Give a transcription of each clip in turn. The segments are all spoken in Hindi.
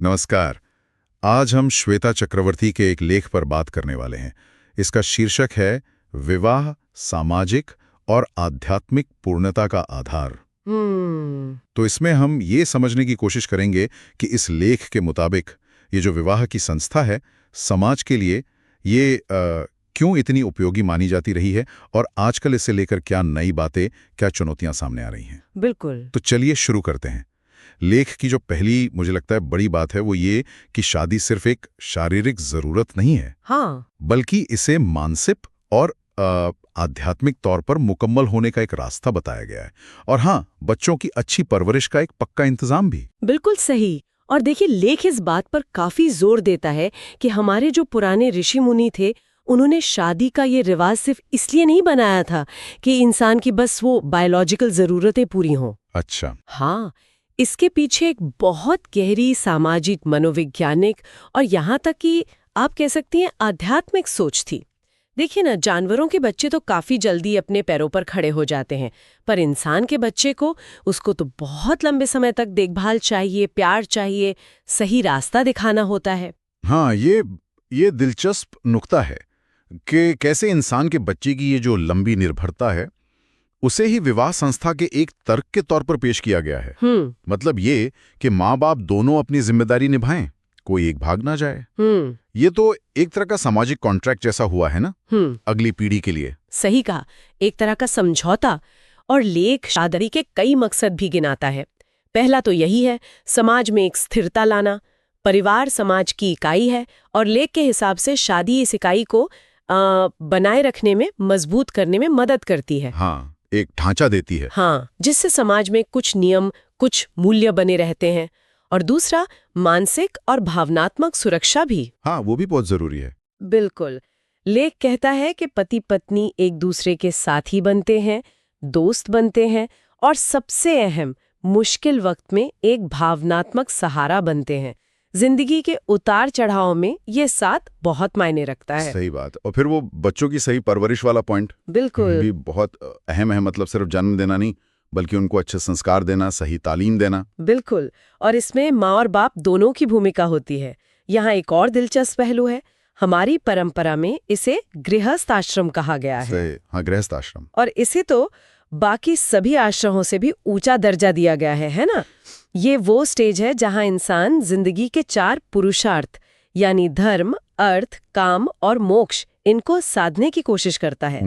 नमस्कार। आज हम श्वेता चक्रवर्ती के एक लेख पर बात करने वाले हैं। इसका शीर्षक है विवाह, सामाजिक और आध्यात्मिक पूर्णता का आधार। तो इसमें हम ये समझने की कोशिश करेंगे कि इस लेख के मुताबिक ये जो विवाह की संस्था है, समाज के लिए ये क्यों इतनी उपयोगी मानी जाती रही है और आजकल इसे लेकर क्या नई बातें, क्या चुनौतियां सामने आ रही हैं। बिल्कुल। तो चलिए शुरू करते हैं। लेख की जो पहली मुझे लगता है बड़ी बात है वो ये कि शादी सिर्फ एक शारीरिक जरूरत नहीं है, हाँ, बल्कि इसे मानसिक और आध्यात्मिक तौर पर मुकम्मल होने का एक रास्ता बताया गया है। और हाँ, बच्चों की अच्छी परवरिश का एक पक्का इंतजाम भी। बिल्कुल सही। और देखिए, लेख इस बात पर काफी जोर देता है कि हमारे जो पुराने ऋषि मुनि थे, उन्होंने शादी का ये रिवाज सिर्फ इसलिए नहीं बनाया था कि इंसान की बस वो बायोलॉजिकल जरूरतें पूरी हों। अच्छा। हाँ, इसके पीछे एक बहुत गहरी सामाजिक, मनोवैज्ञानिक और यहाँ तक कि आप कह सकती हैं आध्यात्मिक सोच थी। देखिए ना, जानवरों के बच्चे तो काफी जल्दी अपने पैरों पर खड़े हो जाते हैं, पर इंसान के बच्चे को उसको तो बहुत लंबे समय तक देखभाल चाहिए, प्यार चाहिए, सही रास्ता दिखाना होता है। हाँ, ये दिलचस्प नुक्ता है कि कैसे इंसान के बच्चे की ये जो लंबी निर्भरता है उसे ही विवाह संस्था के एक तर्क के तौर पर पेश किया गया है। मतलब ये कि माँ बाप दोनों अपनी जिम्मेदारी निभाएं, कोई एक भाग ना जाए। ये तो एक तरह का सामाजिक कॉन्ट्रैक्ट जैसा हुआ है ना, अगली पीढ़ी के लिए। सही कहा, एक तरह का समझौता। और लेख शादी के कई मकसद भी गिनाता है। पहला तो यही है, समाज में एक स्थिरता लाना। परिवार समाज की इकाई है और लेख के हिसाब से शादी इस इकाई को बनाए रखने में, मजबूत करने में मदद करती है। हाँ, एक ढांचा देती है। हाँ, जिससे समाज में कुछ नियम, कुछ मूल्य बने रहते हैं। और दूसरा, मानसिक और भावनात्मक सुरक्षा भी। हाँ, वो भी बहुत जरूरी है। बिल्कुल। लेख कहता है कि पति पत्नी एक दूसरे के साथी बनते हैं, दोस्त बनते हैं और सबसे अहम, मुश्किल वक्त में एक भावनात्मक सहारा बनते हैं। जिंदगी के उतार चढ़ाव में ये साथ बहुत मायने रखता है। सही बात। और फिर वो बच्चों की सही परवरिश वाला पॉइंट बिल्कुल भी बहुत अहम है। मतलब सिर्फ जन्म देना नहीं, बल्कि उनको अच्छे संस्कार देना, सही तालीम देना। बिल्कुल। और इसमें माँ और बाप दोनों की भूमिका होती है। यहाँ एक और दिलचस्प पहलू है, हमारी परंपरा में इसे गृहस्थ आश्रम कहा गया है। हाँ, गृहस्थ आश्रम। और इसे तो बाकी सभी आश्रमों से भी ऊंचा दर्जा दिया गया है ना। ये वो स्टेज है जहां इंसान जिंदगी के 4 पुरुषार्थ यानी धर्म, अर्थ, काम और मोक्ष, इनको साधने की कोशिश करता है।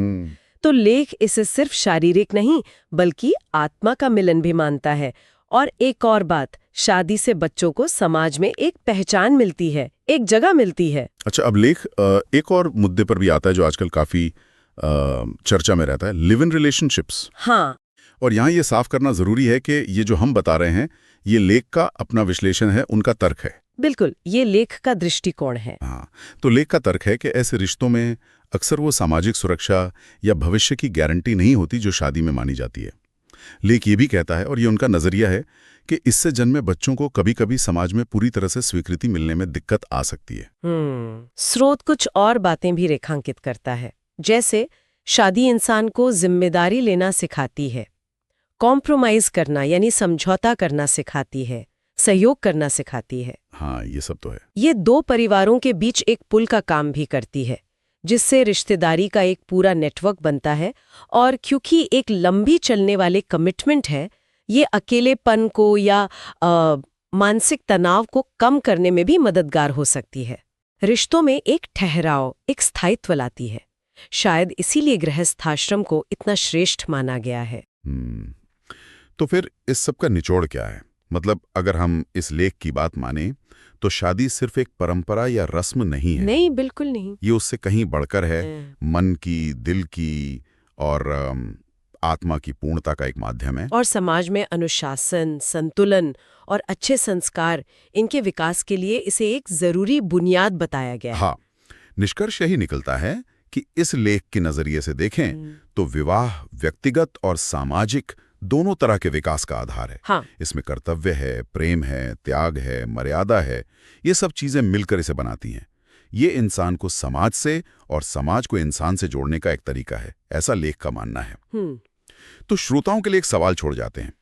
तो लेख इसे सिर्फ शारीरिक नहीं, बल्कि आत्मा का मिलन भी मानता है। और एक और बात, शादी से बच्चों को समाज में एक पहचान मिलती है, एक जगह मिलती है। अच्छा, अब लेख एक और मुद्दे पर भी आता है जो आजकल काफी चर्चा में रहता है, लिव इन रिलेशनशिप्स। हाँ, और यहाँ ये साफ करना जरूरी है कि ये जो हम बता रहे हैं, ये लेख का अपना विश्लेषण है, उनका तर्क है। बिल्कुल, ये लेख का दृष्टिकोण है। हाँ, तो लेख का तर्क है कि ऐसे रिश्तों में अक्सर वो सामाजिक सुरक्षा या भविष्य की गारंटी नहीं होती जो शादी में मानी जाती है। लेख ये भी कहता है, और ये उनका नजरिया है, कि इससे जन्मे बच्चों को कभी कभी समाज में पूरी तरह से स्वीकृति मिलने में दिक्कत आ सकती है। स्रोत कुछ और बातें भी रेखांकित करता है, जैसे शादी इंसान को जिम्मेदारी लेना सिखाती है, कॉम्प्रोमाइज करना यानी समझौता करना सिखाती है, सहयोग करना सिखाती है। हाँ, ये सब तो है। ये 2 परिवारों के बीच एक पुल का काम भी करती है, जिससे रिश्तेदारी का एक पूरा नेटवर्क बनता है। और क्योंकि एक लंबी चलने वाले कमिटमेंट है, ये अकेलेपन को या मानसिक तनाव को कम करने में भी मददगार हो सकती है। रिश्तों में एक ठहराव, एक स्थायित्व लाती है। शायद इसीलिए गृहस्थाश्रम को इतना श्रेष्ठ माना गया है। तो फिर इस सब का निचोड़ क्या है? मतलब अगर हम इस लेख की बात माने तो शादी सिर्फ एक परंपरा या रस्म नहीं है। नहीं, बिल्कुल नहीं। ये उससे कहीं बढ़कर है, मन की, दिल की और आत्मा की पूर्णता का एक माध्यम है। और समाज में अनुशासन, संतुलन और अच्छे संस्कार, इनके विकास के लिए इसे एक जरूरी बुनियाद बताया गया है। हाँ, निष्कर्ष यही निकलता है कि इस लेख के नजरिए से देखें तो विवाह व्यक्तिगत और सामाजिक दोनों तरह के विकास का आधार है। हाँ। इसमें कर्तव्य है, प्रेम है, त्याग है, मर्यादा है, ये सब चीजें मिलकर इसे बनाती हैं। ये इंसान को समाज से और समाज को इंसान से जोड़ने का एक तरीका है, ऐसा लेख का मानना है। तो श्रोताओं के लिए एक सवाल छोड़ जाते हैं।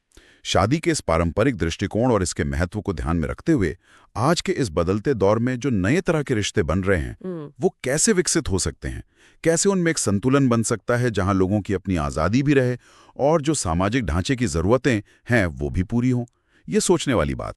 शादी के इस पारंपरिक दृष्टिकोण और इसके महत्व को ध्यान में रखते हुए आज के इस बदलते दौर में जो नए तरह के रिश्ते बन रहे हैं वो कैसे विकसित हो सकते हैं, कैसे उनमें एक संतुलन बन सकता है जहां लोगों की अपनी आज़ादी भी रहे और जो सामाजिक ढांचे की ज़रूरतें हैं वो भी पूरी हों। ये सोचने वाली बात